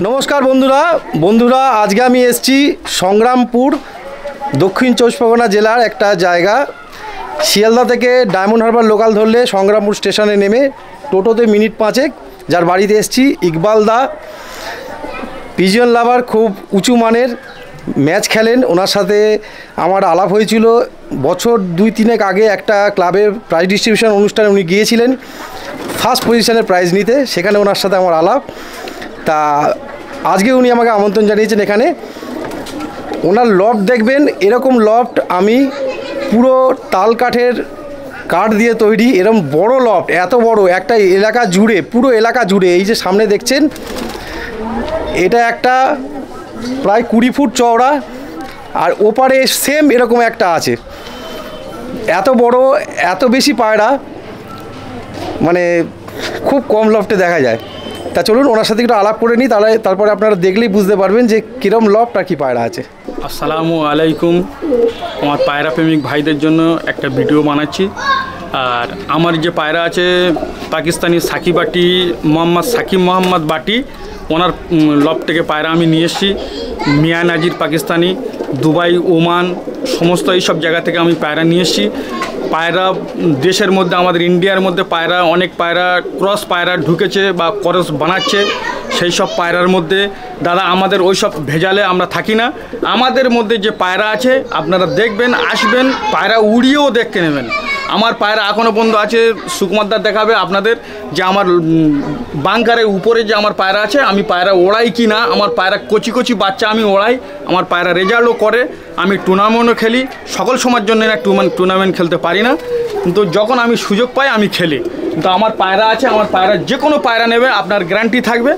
নমস্কার বন্ধুরা আজকে আমি এসেছি সংগ্রামপুর দক্ষিণ চব্বিশ পরগনা জেলার একটা জায়গা। শিয়ালদা থেকে ডায়মন্ড হারবার লোকাল ধরলে সংগ্রামপুর স্টেশনে নেমে টোটোতে মিনিট 5 যার বাড়িতে এসেছি ইকবাল দা, পিজিয়ন লাভার, খুব উঁচু মানের ম্যাচ খেলেন। ওনার সাথে আমার আলাপ হয়েছিল বছর 2-3 আগে একটা ক্লাবের প্রাইজ ডিস্ট্রিবিউশন অনুষ্ঠানে উনি গিয়েছিলেন ফার্স্ট পজিশনের প্রাইজ নিতে, সেখানে ওনার সাথে আমার আলাপ। তা আজকে উনি আমাকে আমন্ত্রণ জানিয়েছেন এখানে। ওনার লফট দেখবেন, এরকম লফট আমি পুরো তাল কাঠের কাঠ দিয়ে তৈরি, এরকম বড় লফট, এত বড় একটা এলাকা জুড়ে, পুরো এলাকা জুড়ে। এই যে সামনে দেখছেন এটা একটা প্রায় 20 ফুট চওড়া, আর ওপারে সেম এরকম একটা আছে। এত বড়, এত বেশি পায়রা মানে খুব কম লফটে দেখা যায়। তা চলুন ওনার সাথে একটু আলাপ করে নিই, তারপরে আপনারা দেখলেই বুঝতে পারবেন যে কীরকম লফট আর কি পায়রা আছে। আসসালামু আলাইকুম। আমার পায়রা প্রেমিক ভাইদের জন্য একটা ভিডিও বানাচ্ছি। আর আমার যে পায়রা আছে পাকিস্তানি সাকিব বাটি, সাকিব মোহাম্মদ বাটি, ওনার লফট থেকে পায়রা আমি নিয়ে এসেছি। মিয়া নাজির পাকিস্তানি, দুবাই, ওমান, সমস্ত এইসব জায়গা থেকে আমি পায়রা নিয়ে এসেছি। পায়রা দেশের মধ্যে, আমাদের ইন্ডিয়ার মধ্যে পায়রা, অনেক পায়রা ক্রস পায়রা ঢুকেছে বা ক্রস বানাচ্ছে। সেই সব পায়রার মধ্যে দাদা আমাদের ওই সব ভেজালে আমরা থাকি না। আমাদের মধ্যে যে পায়রা আছে আপনারা দেখবেন, আসবেন, পায়রা উড়িয়েও দেখতে নেবেন। আমার পায়রা এখনও পর্যন্ত আছে, সুকুমারদার দেখাবে আপনাদের যে আমার বাংকারের উপরে যে আমার পায়রা আছে, আমি পায়রা ওড়াই কি না, আমার পায়রা কচি কচি বাচ্চা আমি ওড়াই, আমার পায়রা রেজাল্টও করে। আমি টুর্নামেন্টও খেলি, সকল সময়ের জন্য না টুর্নামেন্ট খেলতে পারি না, কিন্তু যখন আমি সুযোগ পাই আমি খেলি। কিন্তু আমার পায়রা আছে, আমার পায়রা যে কোনো পায়রা নেবে আপনার গ্যারান্টি থাকবে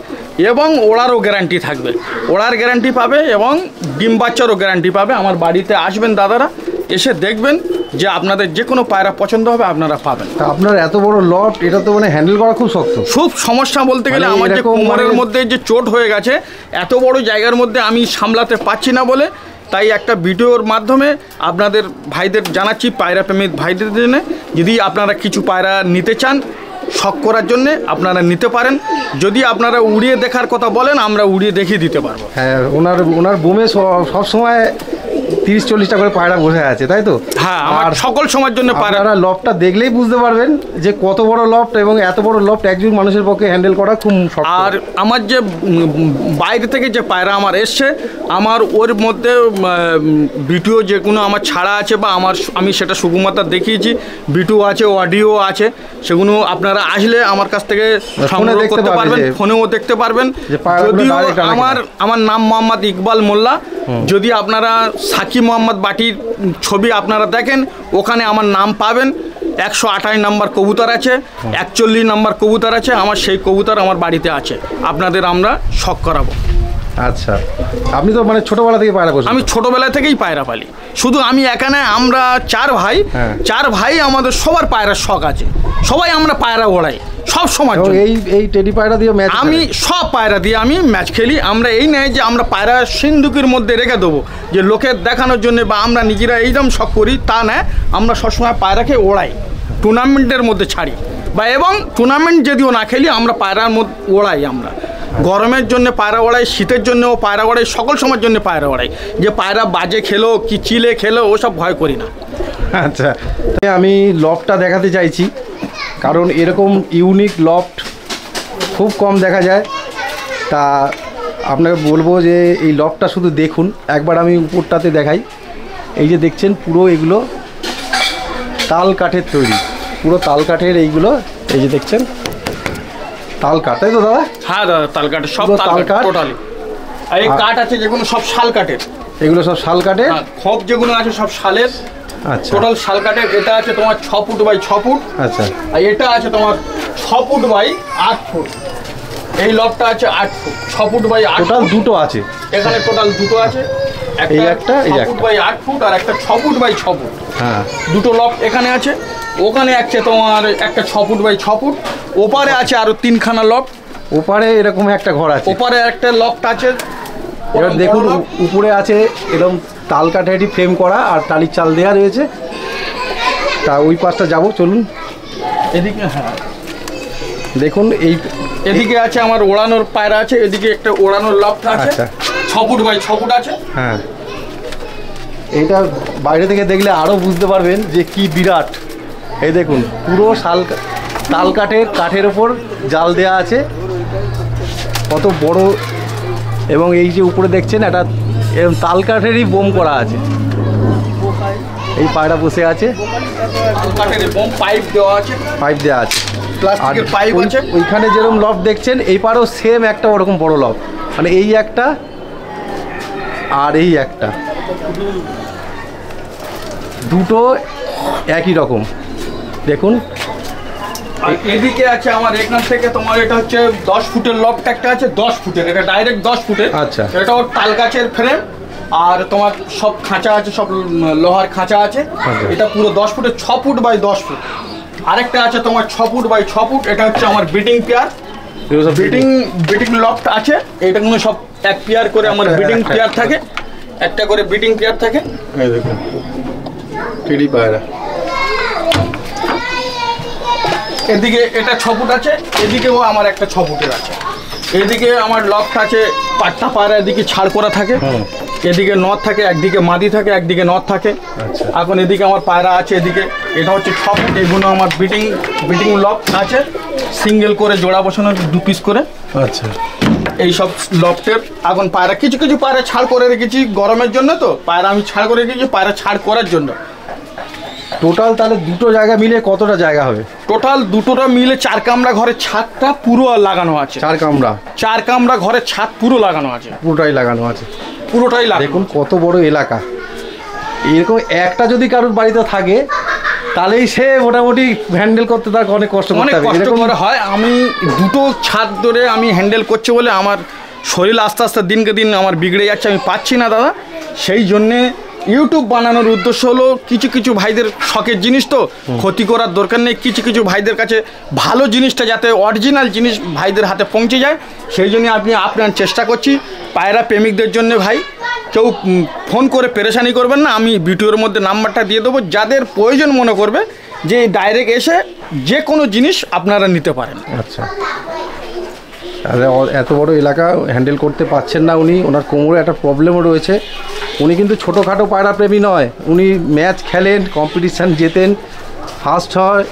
এবং ওড়ারও গ্যারান্টি থাকবে, ওড়ার গ্যারান্টি পাবে এবং ডিম বাচ্চারও গ্যারান্টি পাবে। আমার বাড়িতে আসবেন দাদারা, এসে দেখবেন যে আপনাদের যে কোনো পায়রা পছন্দ হবে আপনারা পাবেন। তা আপনার এত বড় লফট, এটা তো মানে হ্যান্ডেল করা খুব শক্ত, খুব সমস্যা বলতে গেলে। আমার যে কোমরের মধ্যে যে চোট হয়ে গেছে, এত বড় জায়গার মধ্যে আমি সামলাতে পারছি না বলে, তাই একটা ভিডিওর মাধ্যমে আপনাদের ভাইদের জানাচ্ছি, পায়রা প্রেমিক ভাইদের জন্য, যদি আপনারা কিছু পায়রা নিতে চান শখ করার জন্যে আপনারা নিতে পারেন। যদি আপনারা উড়িয়ে দেখার কথা বলেন আমরা উড়িয়ে দেখিয়ে দিতে পারবো। হ্যাঁ, ওনার বুমে সবসময় 30-40টা করে পায়রা বসে আছে, তাই তো? হ্যাঁ, আমার সকল সময়ের জন্য পায়রা। লফটটা দেখলেই বুঝতে পারবেন যে কত বড় লফট, এবং এত বড় লফট একজন মানুষের পক্ষে হ্যান্ডেল করা খুব শক্ত। আর আমার যে বাইরে থেকে যে পায়রা আমার এসছে, আমার ওর মধ্যে ভিডিও যেগুলো আমার ছাড়া আছে বা আমি সেটা সুকুমারটা দেখিয়েছি, ভিডিও আছে, অডিও আছে, সেগুলো আপনারা আসলে আমার কাছ থেকে সংগ্রহ করতে পারবেন, ফোনেও দেখতে পারবেন। যদিও আমার নাম মোহাম্মদ ইকবাল মোল্লা। যদি আপনারা সাকিব মোহাম্মদ বাটির ছবি আপনারা দেখেন, ওখানে আমার নাম পাবেন। 128 নম্বর কবুতর আছে, 41 নম্বর কবুতর আছে, আমার সেই কবুতর আমার বাড়িতে আছে, আপনাদের আমরা শখ করাবো। আচ্ছা, আপনি তো মানে ছোটবেলা থেকে পায়রা পোষেন? আমি ছোটবেলা থেকেই পায়রা পালি। শুধু আমি এখানে, আমরা 4 ভাই, 4 ভাই আমাদের সবার পায়রার শখ আছে, সবাই আমরা পায়রা ওড়াই সব সময়। এই টেডি পায়রা দিয়ে ম্যাচ, আমি সব পায়রা দিয়ে আমি ম্যাচ খেলি। আমরা এই নেই যে আমরা পায়রা সিন্ধুকের মধ্যে রেখে দেবো যে লোকের দেখানোর জন্য বা আমরা নিজেরা এইরকম শখ করি, তা নয়। আমরা সবসময় পায়রাকে ওড়াই, টুর্নামেন্টের মধ্যে ছাড়ি বা এবং টুর্নামেন্ট যদিও না খেলি আমরা পায়রার মধ্যে ওড়াই। আমরা গরমের জন্য পায়রা ওড়াই, শীতের জন্যও পায়রা ওড়াই, সকল সময়ের জন্য পায়রা ওড়াই। যে পায়রা বাজে খেলো কি চিলে খেলো ওসব ভয় করি না। আচ্ছা, আমি লফটটা দেখাতে চাইছি, কারণ এরকম ইউনিক লফট খুব কম দেখা যায়। তা আপনাকে বলবো যে এই লফটটা শুধু দেখুন একবার, আমি উপরটাতে দেখাই। এই যে দেখছেন পুরো এগুলো তাল কাঠের তৈরি, পুরো তাল কাঠের এইগুলো, এই যে দেখছেন তাল কাঠ, তাই তো দাদা? হ্যাঁ দাদা, তাল কাঠ, সব তাল কাঠ টোটালি। আর এই কাঠ আছে যেগুলো সব শাল কাঠের, এগুলো সব শাল কাঠের, খোপ যেগুলো আছে সব শালের। আচ্ছা, টোটাল শাল কাঠের। এটা আছে তোমার 6 ফুট বাই 6 ফুট। আচ্ছা, আর এটা আছে তোমার 6 ফুট বাই 8 ফুট। এই লফটটা আছে 8 ফুট, 6 ফুট বাই 8। টোটাল দুটো আছে এখানে, টোটাল দুটো আছে, একটা 6 ফুট বাই 8 ফুট আর একটা 6 ফুট বাই 6 ফুট। হ্যাঁ, দুটো লফট এখানে আছে। ওখানে আছে তোমার একটা 6 ফুট বাই 6 ফুট। ওপারে আছে আরো 3খানা লফট। ওপারে এরকম একটা ঘর আছে, ওপারে একটা লফট আছে। এবার দেখুন উপরে আছে এরকম তাল কাঠেরই ফ্রেম করা আর টালির চাল দেওয়া রয়েছে। তা ওই পাশটা যাবো, চলুন এদিকে। হ্যাঁ, দেখুন এই এদিকে আছে আমার ওড়ানোর পায়রা আছে, এদিকে একটা ওড়ানোর লফট আছে। আচ্ছা। 6 ফুট বাই 6 ফুট আছে। হ্যাঁ, এইটা বাইরে থেকে দেখলে আরও বুঝতে পারবেন যে কি বিরাট। এই দেখুন, পুরো তাল কাঠের ওপর জাল দেওয়া আছে, কত বড়। এবং এই যে উপরে দেখছেন একটা এরকম তাল কাঠেরই বোম করা আছে। এই পায়রা বসে আছে, কাঠের বোম পাইপ দেওয়া আছে, পাইপ দেওয়া আছে, প্লাস্টিকের পাইপ আছে। ওইখানে যেরকম লফ দেখছেন এই পাড়েও সেম একটা ওরকম বড় লফ, মানে এই একটা আর এই একটা, দুটো একই রকম। দেখুন আর এদিকে আছে আমার এখান থেকে তোমার এটা হচ্ছে 10 ফুটের লফট একটা আছে, 10 ফুটের, এটা ডাইরেক্ট 10 ফুটের। আচ্ছা। এটা ওর তাল গাছের ফ্রেম আর তোমার সব খাঁচা আছে, সব লোহার খাঁচা আছে। এটা পুরো 10 ফুটের, 6 ফুট বাই 10 ফুট। আরেকটা আছে তোমার 6 ফুট বাই 6 ফুট, এটা হচ্ছে আমার বিটিং পেয়ার। বিটিং লফট আছে, এইটাগুলো সব এক পেয়ার করে আমার বিটিং পেয়ার থাকে, একটা করে বিটিং পেয়ার থাকে। এই দেখুন টেডি পায়রা। এদিকে এটা 6 ফুট আছে, এদিকেও আমার একটা 6 ফুটের আছে। এদিকে আমার লফট আছে, পাট্টা পায়রা এদিকে ছাড় করা থাকে, এদিকে নথ থাকে, একদিকে মাদি থাকে, একদিকে নথ থাকে। এখন এদিকে আমার পায়রা আছে, এদিকে এটা হচ্ছে 6 ফুট। এগুলো আমার বিটিং লফট আছে, সিঙ্গেল করে জোড়া বসানো 2 পিস করে। আচ্ছা। এই সব লফটের এখন পায়রা কিছু পায়রা ছাড় করে রেখেছি গরমের জন্য, তো পায়রা আমি ছাড় করে রেখেছি পায়রা ছাড় করার জন্য। টোটাল তাহলে দুটো জায়গা মিলে কতটা জায়গা হবে? টোটাল দুটোটা মিলে 4 কামরা ঘরের ছাদটা পুরো লাগানো আছে। 4 কামরা? 4 কামরা ঘরের ছাদ পুরো লাগানো আছে, পুরোটাই লাগানো আছে, পুরোটাই লাগানো। দেখুন কত বড় এলাকা। এরকম একটা যদি কারোর বাড়িতে থাকে তাহলেই সে মোটামুটি হ্যান্ডেল করতে তার অনেক কষ্ট করতে হবে। কষ্ট করে হয়। আমি দুটো ছাদ ধরে আমি হ্যান্ডেল করছি বলে আমার শরীর আস্তে আস্তে দিনকে দিন আমার বিগড়ে যাচ্ছে, আমি পাচ্ছি না দাদা। সেই জন্যে ইউটিউব বানানোর উদ্দেশ্য হলো কিছু ভাইদের শখের জিনিস, তো ক্ষতি করার দরকার নেই। কিছু ভাইদের কাছে ভালো জিনিসটা যাতে অরিজিনাল জিনিস ভাইদের হাতে পৌঁছে যায়, সেই জন্য আপনার চেষ্টা করছি। পায়রা প্রেমিকদের জন্য ভাই কেউ ফোন করে পেরেশানি করবেন না, আমি ভিডিওর মধ্যে নাম্বারটা দিয়ে দেবো। যাদের প্রয়োজন মনে করবে যে ডাইরেক্ট এসে যে কোনো জিনিস আপনারা নিতে পারেন। আচ্ছা, তাহলে এত বড় এলাকা হ্যান্ডেল করতে পারছেন না উনি, ওনার কোমরে একটা প্রবলেমও রয়েছে। উনি কিন্তু ছোটোখাটো পায়রা প্রেমী নয়, উনি ম্যাচ খেলেন, কম্পিটিশান জেতেন, ফার্স্ট হয়,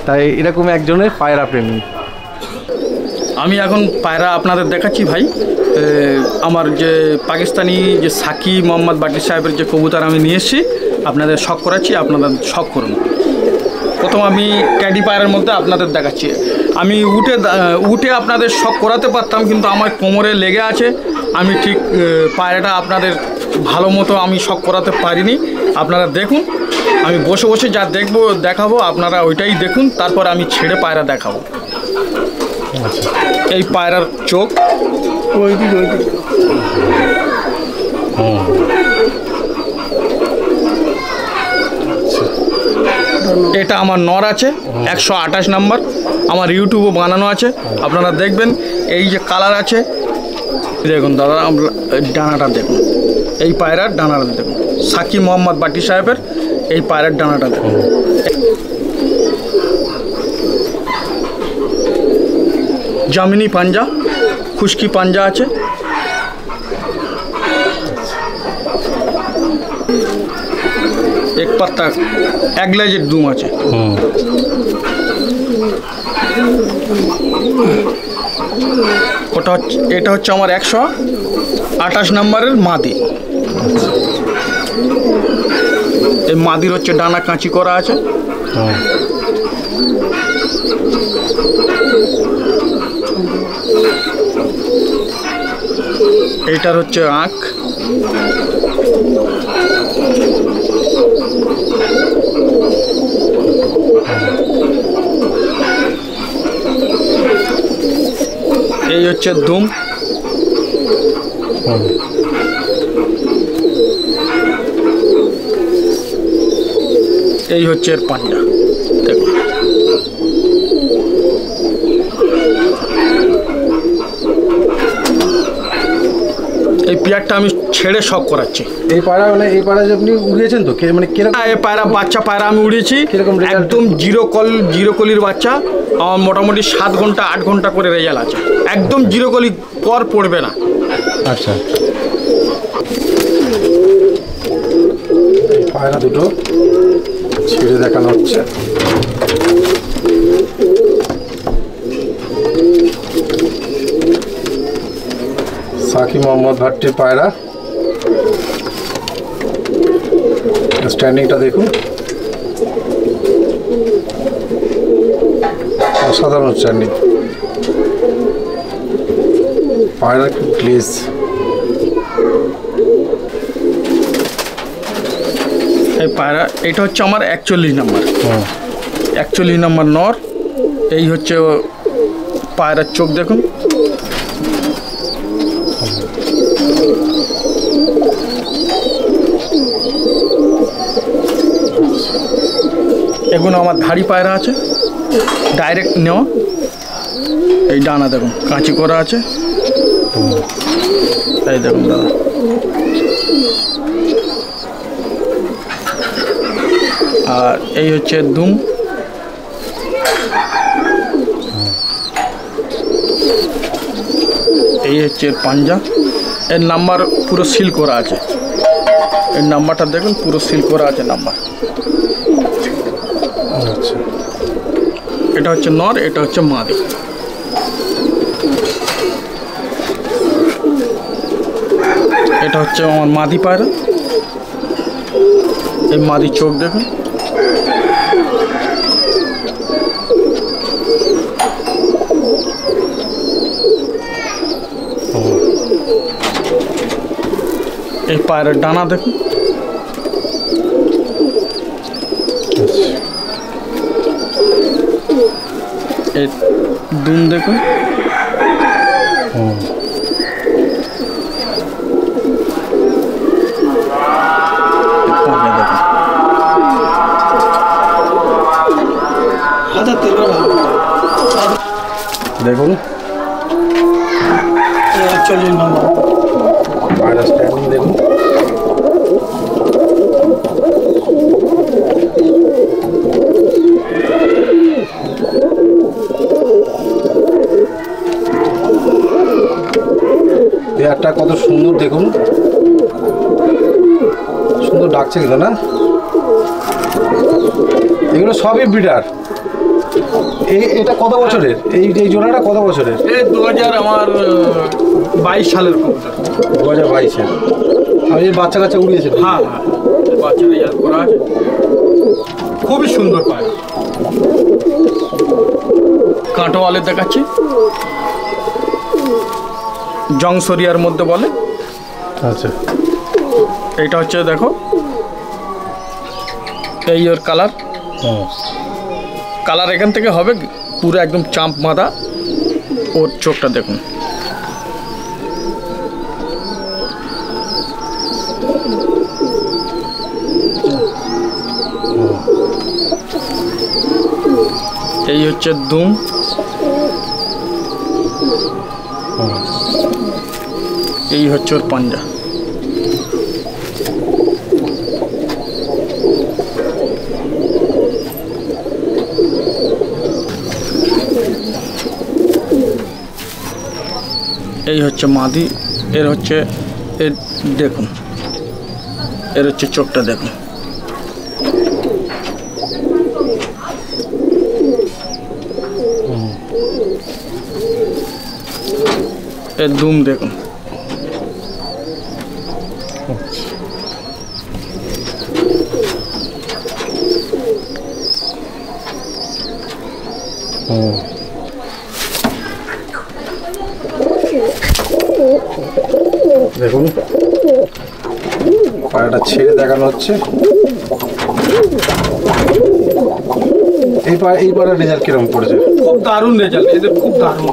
তাই এরকম একজনের পায়রা প্রেমী। আমি এখন পায়রা আপনাদের দেখাচ্ছি ভাই। আমার যে পাকিস্তানি যে সাকি মোহাম্মদ বাটি সাহেবের যে কবুতর আমি নিয়ে এসেছি, আপনাদের শখ করাচ্ছি, আপনারা শখ করুন। প্রথম আমি ক্যাডি পায়রার মধ্যে আপনাদের দেখাচ্ছি। আমি উঠে আপনাদের শখ করাতে পারতাম, কিন্তু আমার কোমরে লেগে আছে, আমি ঠিক পায়রাটা আপনাদের ভালো মতো আমি শখ করাতে পারিনি। আপনারা দেখুন, আমি বসে যা দেখাবো আপনারা ওইটাই দেখুন, তারপর আমি ছেড়ে পায়রা দেখাবো। এই পায়রার চোখ এটা আমার নর আছে, 128 নাম্বার, আমার ইউটিউবে বানানো আছে, আপনারা দেখবেন। এই যে কালার আছে, দেখুন দাদা, ডানাটা দেখুন, এই পায়রার ডানাটা দেখুন, সাকি মোহাম্মদ বাটি সাহেবের এই পায়রার ডানাটা দেখুন। জামিনি পাঞ্জা, খুশকি পাঞ্জা আছে। এক পাত্তা এক গ্লাজের দুম আছে। এটা হচ্ছে আমার 128 নাম্বারের মাদি। এই মাদির হচ্ছে ডানা কাঁচি করা আছে। এইটার হচ্ছে আঁখ। এই হচ্ছে দুম। এই হচ্ছে এর পান্ডা, দেখুন। এই পেয়ারটা আমি ছেড়ে শখ করাচ্ছি। এই পায়রা মানে এই পায়রা যে আপনি উড়িয়েছেন তো মানে কিরকম? এই পায়রা বাচ্চা পায়রা আমি উড়িয়েছি, কিরকম result? একদম জিরো কলির বাচ্চা। আমার মোটামুটি 7 ঘন্টা 8 ঘন্টা করে রেজাল্ট আছে, একদম জিরো কলি পর পড়বে না। আচ্ছা, পায়রা দুটো ছেড়ে দেখানো হচ্ছে। সাকি মোহাম্মদ ভাট্টির পায়রা, স্ট্যান্ডিংটা দেখুন, অসাধারণ স্ট্যান্ডিং। পায়রা গ্লেজ। এই পায়রা এটা হচ্ছে আমার 41 নম্বর, 41 নম্বর নর। এই হচ্ছে পায়রার চোখ দেখুন, এগুলো আমার ধাড়ি পায়রা আছে, ডাইরেক্ট নেওয়া। এই ডানা দেখুন কাঁচি করা আছে, এই দেখুন দাদা। আর এই হচ্ছে দুম, এই হচ্ছে পাঞ্জা। এর নাম্বার পুরো সিল করা আছে, এর নাম্বারটা দেখুন পুরো সিল করা আছে নাম্বার। আচ্ছা, এটা হচ্ছে নর, এটা হচ্ছে মাদি। এটা হচ্ছে আমার মাদি পায়রা, এই মাদি চোখ দেখুন। এই পায়রার ডানা দেখুন। এই দুম দেখুন। দেখুন পায়রা স্ট্যান্ডিং দেখুন। পেয়ারটা কত সুন্দর দেখুন, সুন্দর ডাকছে কিন্তু না? এগুলো সবই ব্রিডার। এটা কত বছরের? এই জোড়াটা কত বছরের? এই 2022 সালের কবুতর। 2022-এর। আর এই বাচ্চা কাচ্চা উড়িয়েছে? হ্যাঁ হ্যাঁ, বাচ্চা রেজাল্ট করা আছে, খুবই সুন্দর পায়রা। কাঁটোয়ালে দেখাচ্ছি, জংসরিয়ার মধ্যে বলে। আচ্ছা, এইটা হচ্ছে দেখো, এই ওর কালার, কালার এখান থেকে হবে পুরো একদম চাম্প মাদা। ওর চোখটা দেখুন, এই হচ্ছে দুম, এই হচ্ছে ওর পাঞ্জা। এই হচ্ছে মাদি, এর হচ্ছে এর দেখুন, এর হচ্ছে চোখটা দেখুন। এর দুম দেখুন। দেখুন পায়রাটা ছেড়ে দেখানো হচ্ছে। এই পায়রার রেজাল্ট কিরকম পড়েছে? খুব দারুণ রেজাল্ট এদের, খুব দারুণ।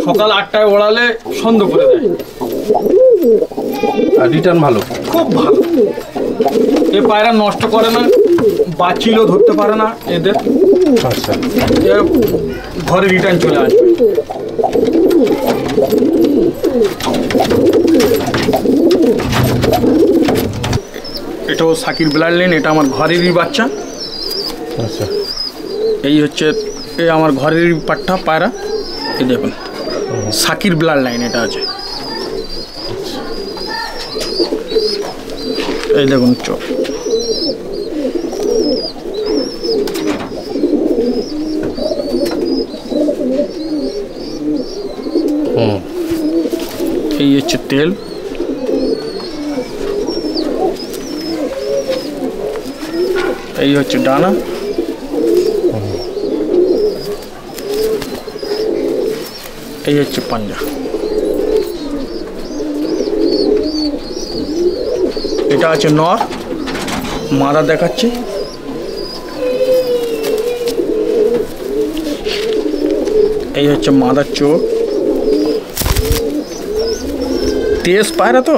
সকাল 8টায় ওড়ালে সন্ধ্যা করে দেয়, আর রিটার্ন ভালো, খুব ভালো। এ পায়রা নষ্ট করে না, বাঁচিলেও ধরতে পারে না এদের। আচ্ছা, এ ঘরে রিটার্ন চলে আসবে। এটাও সাকির ব্লাড লাইন, এটা আমার ঘরেরই বাচ্চা। আচ্ছা, এই হচ্ছে এই আমার ঘরেরই পাট্টা পায়রা, এই দেখুন সাকির ব্লাড লাইন এটা আছে। এই দেখুন চোখ, এই হচ্ছে তেল, এই হচ্ছে ডানা, এই হচ্ছে পাঞ্জা। এটা আছে নর, মাদা দেখাচ্ছি। এই হচ্ছে মাদার চোখ, তেজ পায়রা তো।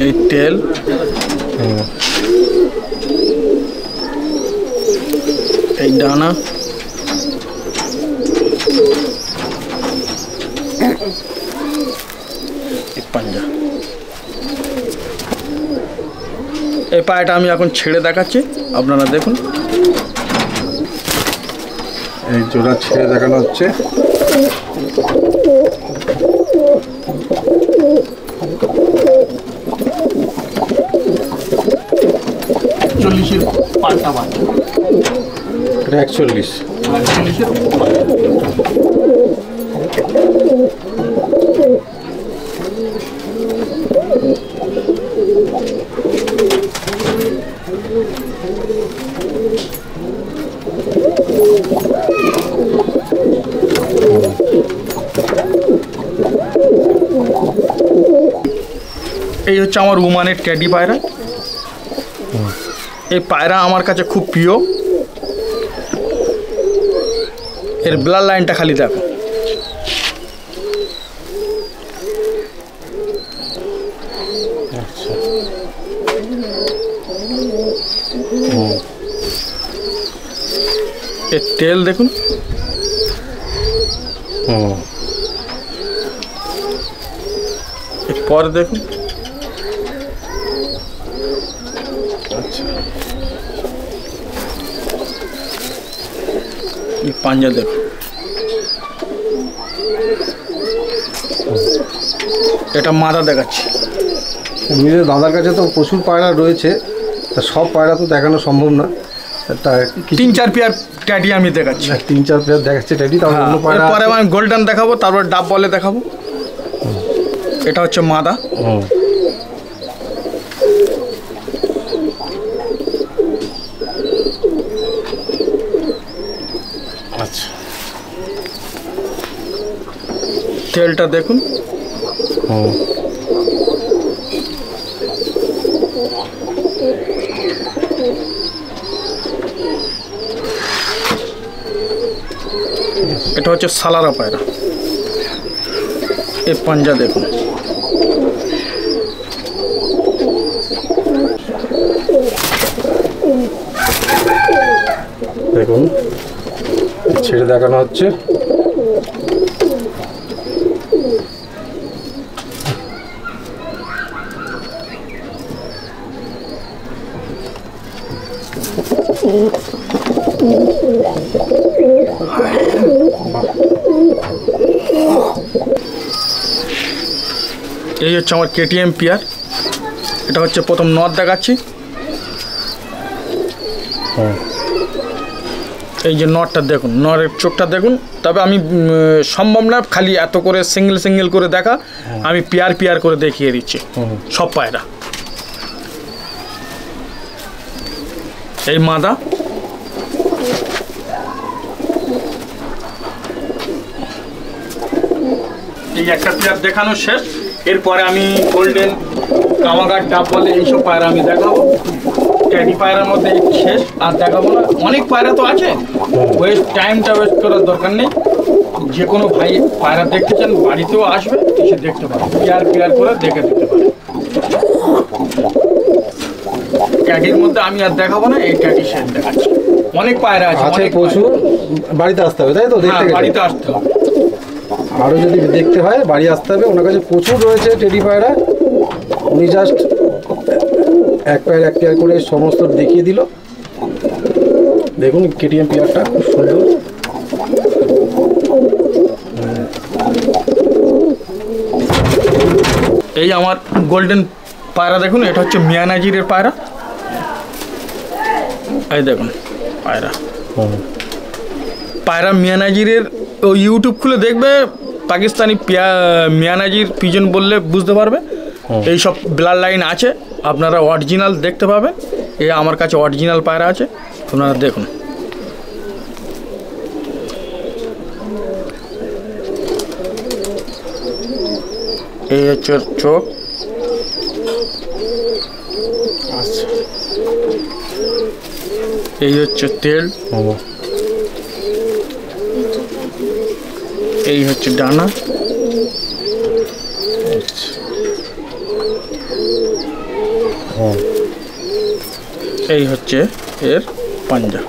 এই তেল, এই ডানা, এই পাঞ্জা। এই পায়রাটা আমি এখন ছেড়ে দেখাচ্ছি, আপনারা দেখুন। এই জোড়া ছেড়ে দেখানো হচ্ছে। চল্লিশের পাল্টা বাচ্চা, এটা 41। এই হচ্ছে আমার ওমানের ট্যাডি পায়রা। এই পায়রা আমার কাছে খুব প্রিয়। এর ব্লাড লাইনটা খালি দেখো। এর তেল দেখুন। এরপরে দেখুন। এই পাঞ্জা দেখো। এটা মাদা দেখাচ্ছি। এমনিতে দাদার কাছে তো প্রচুর পায়রা রয়েছে, তা সব পায়রা তো দেখানো সম্ভব না। তা 3-4 পেয়ার ট্যাডি আমি দেখাচ্ছি। 3-4 পেয়ার দেখাচ্ছে ট্যাডি, তারপর অন্য পায়রা। পরে আমি গোল্ডেন দেখাবো, তারপর ডাব বলে দেখাবো। এটা হচ্ছে মাদা। আচ্ছা, তেলটা দেখুন। এটা হচ্ছে সালারা পায়রা। এই পাঞ্জা দেখুন। দেখুন ছেড়ে দেখানো হচ্ছে। এই হচ্ছে আমার কেটিএম পেয়ার। এটা হচ্ছে প্রথম নথ দেখাচ্ছি। এই যে নটটা দেখুন, নরের চোখটা দেখুন। তবে আমি সম্ভব না খালি এত করে সিঙ্গেল সিঙ্গেল করে দেখা, আমি পেয়ার পেয়ার করে দেখিয়ে দিচ্ছি সব পায়রা। এই মাদা, এই একটা পেয়ার দেখানো শেষ। এরপরে আমি গোল্ডেন, কামাগার, ডাব বলে এইসব পায়রা আমি দেখাবো। ট্যাডি পায়রার মধ্যে শেষ, আর দেখাবো না। অনেক পায়রা তো আছে, টাইমটা ওয়েস্ট করার দরকার নেই। যে কোনো ভাই পায়রা দেখতে চান বাড়িতেও আসবে, এসে দেখতে পারে, পেয়ার পেয়ার করে দেখে দিতে পারে। ট্যাডির মধ্যে আমি আর দেখাবো না, এই ট্যাডি শেষ দেখাচ্ছি। অনেক পায়রা আছে, আছে অনেক প্রচুর। বাড়িতে আসতে হবে তাই তো পায়রা। দেখতে হ্যাঁ, গেলে? বাড়িতে আসতে হবে। আরও যদি দেখতে হয় বাড়ি আসতে হবে। ওনার কাছে প্রচুর রয়েছে টেডি পায়রা। উনি জাস্ট এক পেয়ার করে সমস্ত দেখিয়ে দিল। দেখুন কেটিএম পেয়ারটা খুব সুন্দর। এই আমার গোল্ডেন পায়রা দেখুন, এটা হচ্ছে মিয়ানাজিরের পায়রা। এই দেখুন পায়রা, পায়রা মিয়ানাজিরের। ও ইউটিউব খুলে দেখবে, পাকিস্তানি মিয়ানাজির পিজন বললে বুঝতে পারবে। এই সব ব্লাড লাইন আছে, আপনারা অরিজিনাল দেখতে পাবেন। এই আমার কাছে অরিজিনাল পায়রা আছে, আপনারা দেখুন। এই হচ্ছে ওর চোখ। আচ্ছা, এই হচ্ছে তেল। এই হচ্ছে ডানা। এই হচ্ছে এর পাঞ্জা।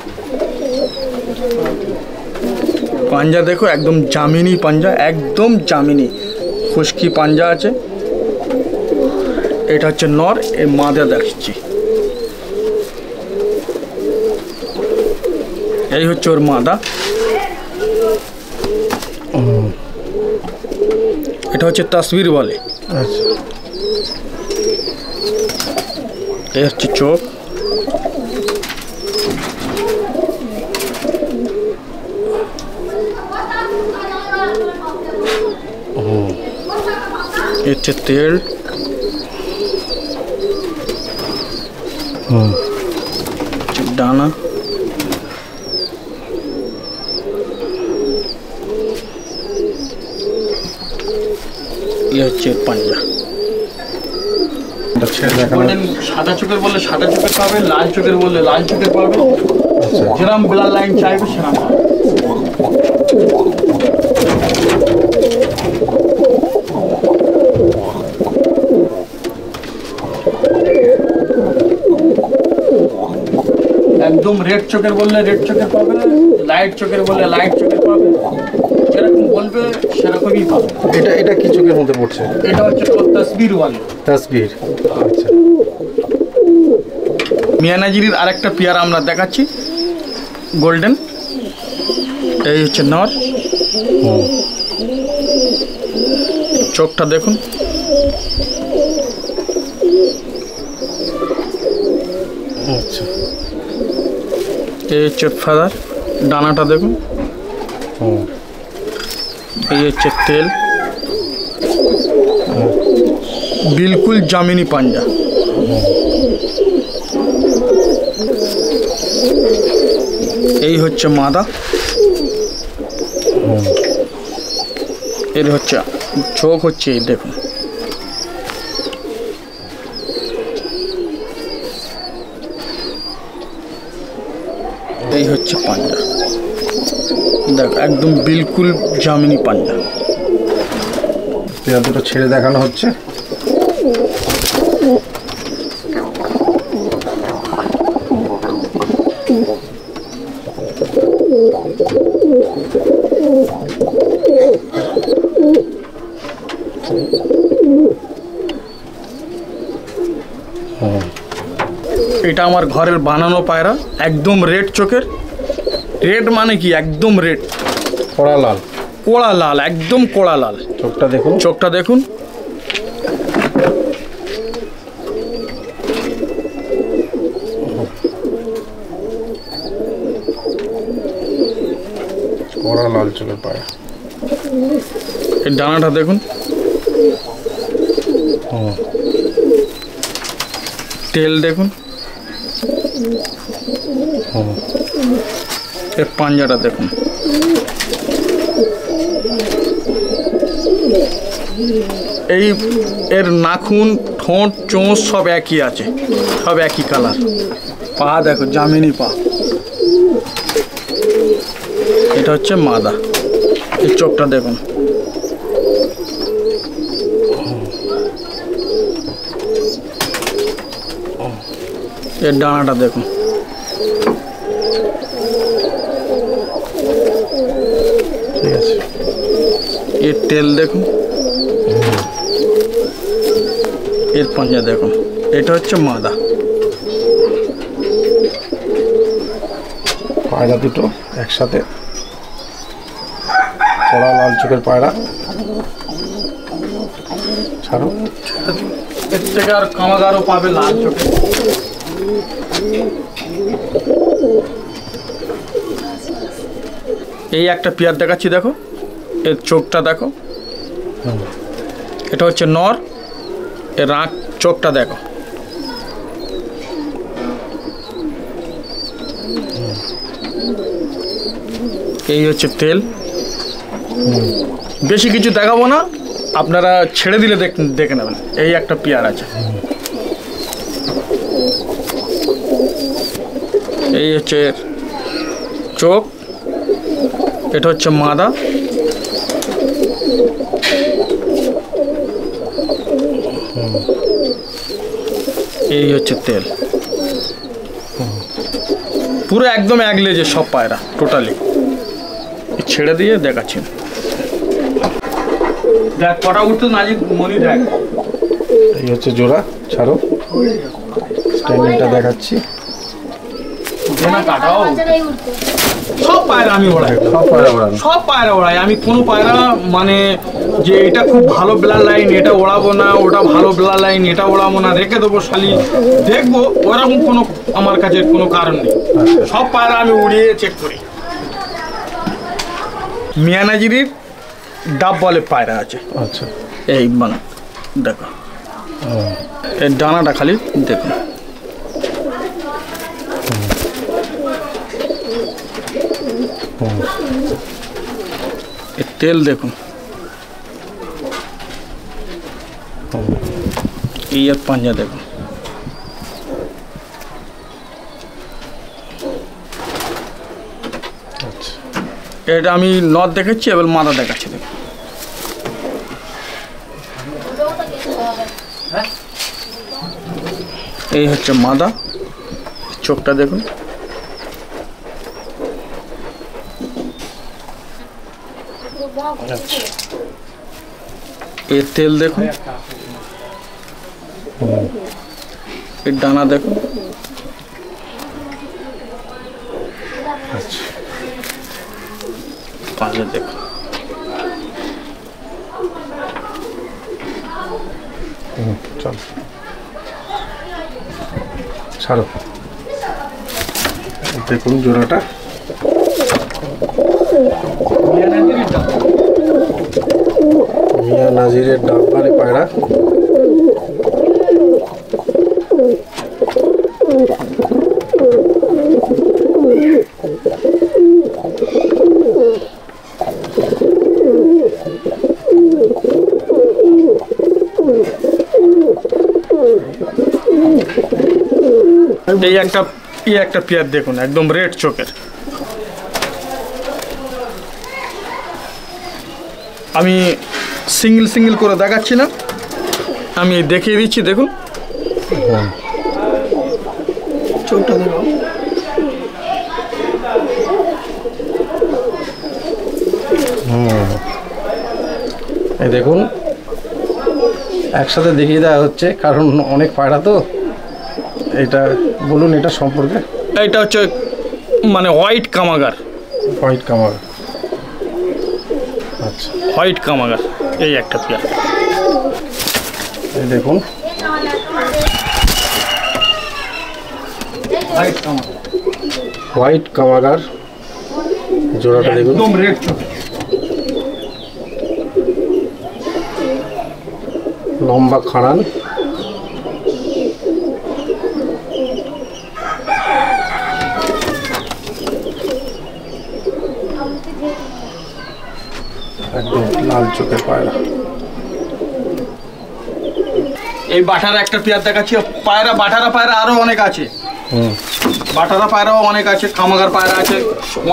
পাঞ্জা দেখো, একদম জামিনি পাঞ্জা, একদম জামিনি খুশকি পাঞ্জা আছে। এটা হচ্ছে নর, এই মাদা দেখছি। এই হচ্ছে ওর মাদা। এটা হচ্ছে তসবির বলে। আচ্ছা, এই হচ্ছে চোখ। এই হচ্ছে তেল। ডানা। এই হচ্ছে পাঞ্জা। গোল্ডেন সাদা চোখের বললে সাদা চোখের পাবে, লাল চোখের বললে লাল চোখের পাবে। যেরকম ব্লাড লাইন চাইবে সেরকম পাবে। একদম রেড চোখের বললে রেড চোখের পাবে, লাইট চোখের বললে লাইট চোখের পাবে। যেরকম বলবে সেরকমই পাবে। এটা কি চোখের মধ্যে পড়ছে? এটা হচ্ছে তসবির বলে। তসবির। আচ্ছা, মিয়ানাজিরির আরেকটা পেয়ার আমরা দেখাচ্ছি, গোল্ডেন। এই হচ্ছে নর। চোখটা দেখুন। আচ্ছা, এই হচ্ছে ফাদার। ডানাটা দেখুন। এই হচ্ছে তেল। বিলকুল জামিনি পাঞ্জা। এই হচ্ছে মাদা। এর হচ্ছে চোখ হচ্ছে এই দেখুন। এই হচ্ছে পাঞ্জা, দেখ একদম বিলকুল জামিনি পাঞ্জা। পেয়ার দুটো ছেড়ে দেখানো হচ্ছে। এটা আমার ঘরের বানানো পায়রা, একদম রেড চোখের। রেড মানে কি, একদম রেড, কড়া লাল। কোড়া লাল, একদম কোড়া লাল। চোখটা দেখুন। চোখটা দেখুন। কড়া লাল চোখের পায়রা। এই ডানাটা দেখুন। তেল দেখুন। এর পাঞ্জাটা দেখুন। এই এর নাখুন, ঠোঁট, চোঁচ সব একই আছে, সব একই কালার। পা দেখো, জামিনি পা। এটা হচ্ছে মাদা। এই চোখটা দেখুন। এর ডানাটা দেখুন। এর তেল দেখুন, এর পাঞ্জা দেখুন, এটা হচ্ছে মাদা। পায়রা দুটো একসাথে, কড়া লাল চোখের পায়রা। ছাড়ো। এর থেকে আর কামাগারও পাবে লাল চোখে। এই একটা পেয়ার দেখাচ্ছি, দেখো এর চোখটা দেখো, এটা হচ্ছে নর, এর আঁক চোখটা দেখো। এই হচ্ছে তেল। বেশি কিছু দেখাবো না, আপনারা ছেড়ে দিলে দেখে নেবেন। এই একটা পেয়ার আছে, এই হচ্ছে চোখ, এটা হচ্ছে মাদা। এই হচ্ছে তেল। পুরো একদম এক লেজে সব পায়রা টোটালি। ছেড়ে দিয়ে দেখাচ্ছি, দেখ কটা উঠতে নাজি মনি দেখ। এই হচ্ছে জোড়া। ছাড়ো, স্ট্যান্ডিংটা দেখাচ্ছি। সব পায়রা আমি ওড়াই, সব পায়রা ওড়াই আমি। কোনো পায়রা মানে যে এটা খুব ভালো ব্লাড লাইন এটা ওড়াবো না, ওটা ভালো ব্লাড লাইন এটা ওড়াবো না, রেখে দেবো শালি দেখবো, ওরকম কোনো আমার কাছে কোনো কারণ নেই। সব পায়রা আমি উড়িয়ে চেক করি। মিয়ানাজিরির ডাব বলে পায়রা আছে। আচ্ছা, এই মানে দেখো এর ডানাটা খালি দেখুন। এর তেল দেখুন, এই আর পাঞ্জা দেখুন। আচ্ছা, এটা আমি নদ দেখাচ্ছি, এবার মাথা দেখাচ্ছি দেখুন। এই হচ্ছে মাদা, চোখটা দেখুন। এর তেল দেখুন, এর ডানা দেখুন। আচ্ছা, পাঁজা দেখুন। চল ছাড়ো। দেখুন জোড়াটা, মিয়া নাজিরের ডাববারে পায়রা। এই একটা পেয়ার দেখুন, একদম রেড চোখের। আমি সিঙ্গেল সিঙ্গেল করে দেখাচ্ছি না, আমি দেখিয়ে দিচ্ছি দেখুন। চোখটা দেখো, এই দেখুন একসাথে দেখিয়ে দেওয়া হচ্ছে কারণ অনেক পায়রা তো। এটা বলুন এটা সম্পর্কে। এটা হচ্ছে মানে হোয়াইট কামাগার। হোয়াইট কামাগার, আচ্ছা, হোয়াইট কামাগার। এই একটা পেয়ার, এই দেখুন হোয়াইট কামাগার, হোয়াইট কামাগার জোড়াটা দেখুন। একদম রেড চোখ, লম্বা খাড়ান, একদম লাল চোখের পায়রা। এই বাটার একটা পেয়ার দেখাচ্ছি। পায়রা বাটারা পায়রা আরো অনেক আছে, বাটারা পায়রাও অনেক আছে, কামাগার পায়রা আছে,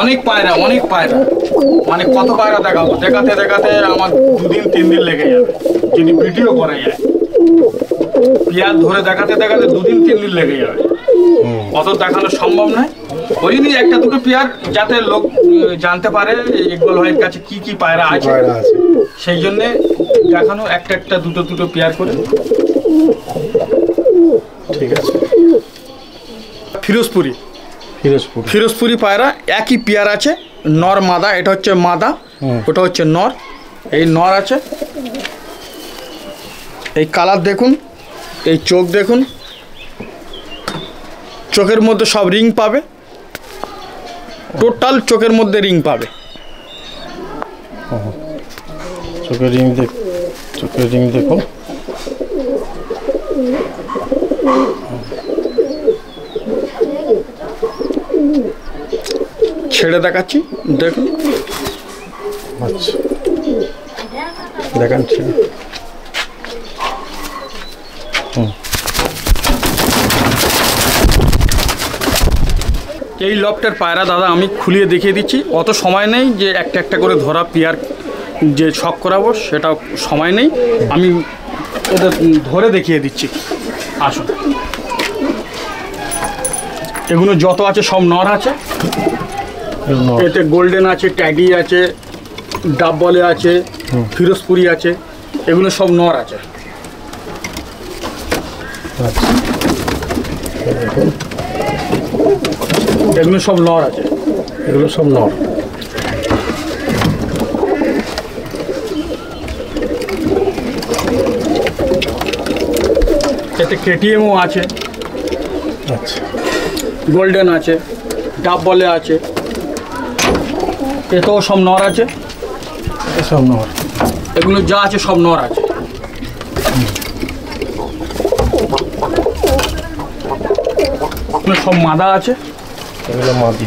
অনেক পায়রা, অনেক পায়রা। মানে কত পায়রা দেখাবো, দেখাতে দেখাতে আমার 2-3 দিন লেগে যাবে যদি ভিডিও করা যায়। পেয়ার ধরে দেখাতে দেখাতে 2-3 দিন লেগে যাবে, অত দেখানো সম্ভব নয়। ওই জন্যই একটা দুটো পেয়ার যাতে লোক জানতে পারে ইকবাল ভাইয়ের কাছে কি কি পায়রা আছে, পায়রা আছে। সেই জন্যে দেখানো একটা একটা দুটো দুটো পেয়ার করে। ঠিক আছে। ফিরোজপুরি ফিরোজপুর। ফিরোজপুরি পায়রা একই পেয়ার আছে, নর মাদা, এটা হচ্ছে মাদা, ওটা হচ্ছে নর। এই নর আছে, এই কালার দেখুন, এই চোখ দেখুন, চোখের মধ্যে সব রিং পাবে, টোটাল চোখের মধ্যে রিং পাবে। চোখের রিং দেখুন। ছেড়ে দেখাচ্ছি, দেখুন। আচ্ছা, দেখান ছেড়ে। এই লফটের পায়রা দাদা আমি খুলিয়ে দেখিয়ে দিচ্ছি, অত সময় নেই যে একটা একটা করে ধরা পেয়ার যে শখ করাবো, সেটা সময় নেই, আমি এটা ধরে দেখিয়ে দিচ্ছি। আসুন, এগুলো যত আছে সব নর আছে। এতে গোল্ডেন আছে, ট্যাগি আছে, ডাব বলে আছে, ফিরোজপুরি আছে, এগুলো সব নর আছে। এগুলো সব নর আছে, এগুলো সব নর। এতে কেটিএমও আছে, আচ্ছা, গোল্ডেন আছে, ডাব বলে আছে, এতেও সব নর আছে। সব নর। এগুলো যা আছে সব নর আছে। সব মাদা আছে, এগুলো মাদি।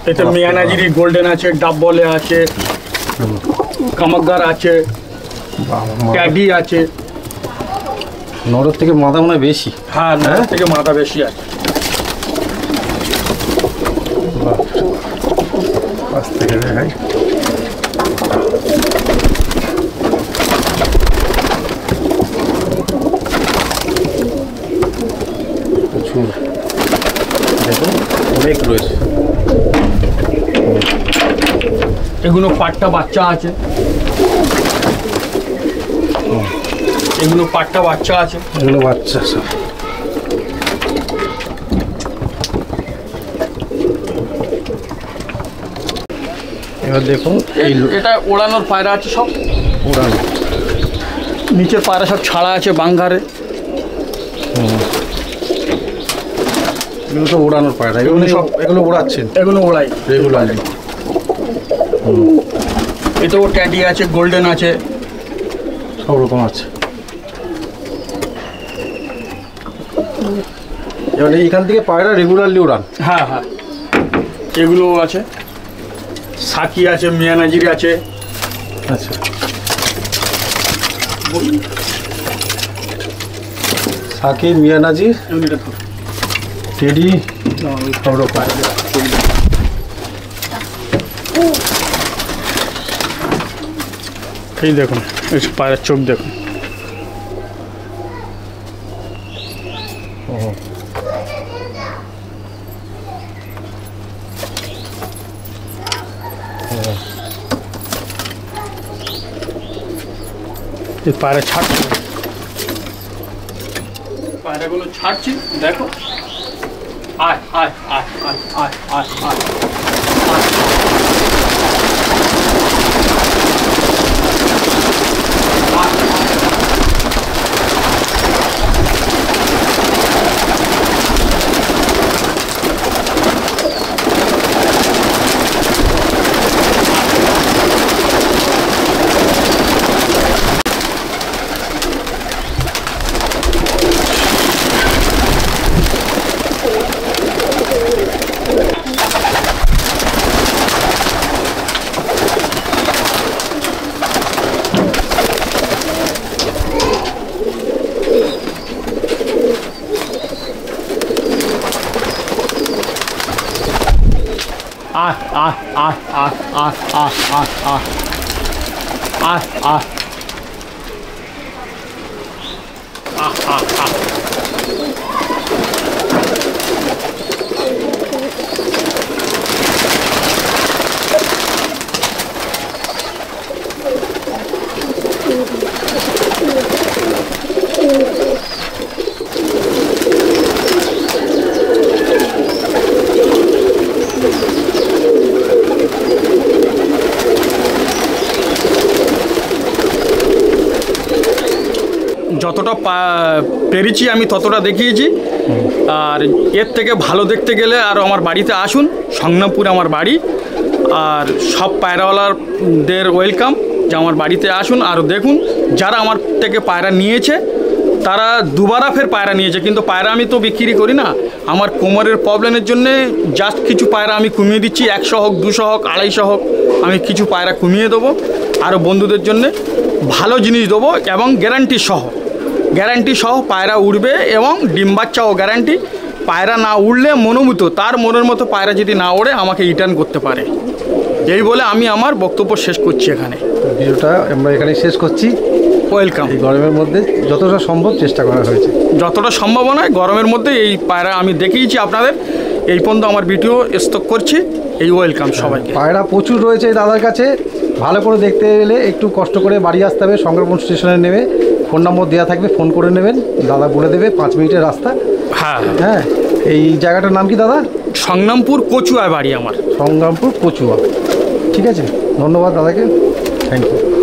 এতে মিয়ানাজিরি গোল্ডেন আছে, ডাব বলে আছে, কামাকগার আছে, ট্যাগি আছে। নরের থেকে মাদা মনে হয় বেশি। হ্যাঁ, নর থেকে মাদা বেশি আছে। পাশ থেকে দেখাই। প্রচুর, দেখুন অনেক রয়েছে। এগুলো পাট্টা বাচ্চা আছে, এগুলো পাট্টা বাচ্চা আছে। এগুলো বাচ্চা সব। এবার দেখুন এটা ওড়ানোর পায়রা আছে সব, উড়ান। নিচের পায়রা সব ছাড়া আছে বাঙ্গারে। এগুলো সব উড়ানোর পায়রা, এগুলো সব এগুলো উড়াচ্ছেন। এগুলো ওড়াই রেগুলারলি। এতেও ট্যাডি আছে, গোল্ডেন আছে, সব রকম আছে। এবার এইখান থেকে পায়রা রেগুলারলি উড়ান। হ্যাঁ হ্যাঁ, এগুলো আছে, সাকি আছে, মিয়ানাজিরি আছে। আচ্ছা, সাকিব, মিয়ানাজির, টেডি, সব রকম। এই দেখুন, এই পায়রার চোখ দেখুন। এই পায়রা ছাড়ছি, পায়রাগুলো ছাড়ছি, দেখো। আয় আয় আয় আয় আয় আয় আয় যতটা পেরেছি আমি ততটা দেখিয়েছি। আর এর থেকে ভালো দেখতে গেলে আর আমার বাড়িতে আসুন, সংগ্রামপুর আমার বাড়ি। আর সব পায়রাওয়ালাদের ওয়েলকাম যে আমার বাড়িতে আসুন আর দেখুন। যারা আমার থেকে পায়রা নিয়েছে তারা দুবারা ফের পায়রা নিয়েছে, কিন্তু পায়রা আমি তো বিক্রি করি না। আমার কোমরের প্রবলেমের জন্যে জাস্ট কিছু পায়রা আমি কমিয়ে দিচ্ছি, 100 হোক 200 হোক 250 হোক, আমি কিছু পায়রা কমিয়ে দেবো। আরও বন্ধুদের জন্যে ভালো জিনিস দেবো এবং গ্যারান্টি সহ পায়রা উড়বে এবং ডিম বাচ্চাও গ্যারান্টি। পায়রা না উড়লে মনোমতো, তার মনের মতো পায়রা যদি না ওড়ে আমাকে রিটার্ন করতে পারে। এই বলে আমি আমার বক্তব্য শেষ করছি এখানে। ভিডিওটা আমরা এখানে শেষ করছি। ওয়েলকাম। এই গরমের মধ্যে যতটা সম্ভব চেষ্টা করা হয়েছে, যতটা সম্ভব নয় গরমের মধ্যে এই পায়রা আমি দেখিয়েছি আপনাদের। এই পর্যন্ত আমার ভিডিও স্টক করছি। এই ওয়েলকাম সবাইকে। পায়রা প্রচুর রয়েছে এই দাদার কাছে। ভালো করে দেখতে গেলে একটু কষ্ট করে বাড়ি আসতে হবে, সংগ্রামপুর স্টেশনে নেমে ফোন নম্বর দেওয়া থাকবে, ফোন করে নেবেন, দাদা বলে দেবে 5 মিনিটের রাস্তা। হ্যাঁ, হ্যাঁ। এই জায়গাটার নাম কি দাদা? সংগ্রামপুর কচুয়ায় বাড়ি আমার। সংগ্রামপুর কচুয়া। ঠিক আছে, ধন্যবাদ দাদাকে, থ্যাংক ইউ।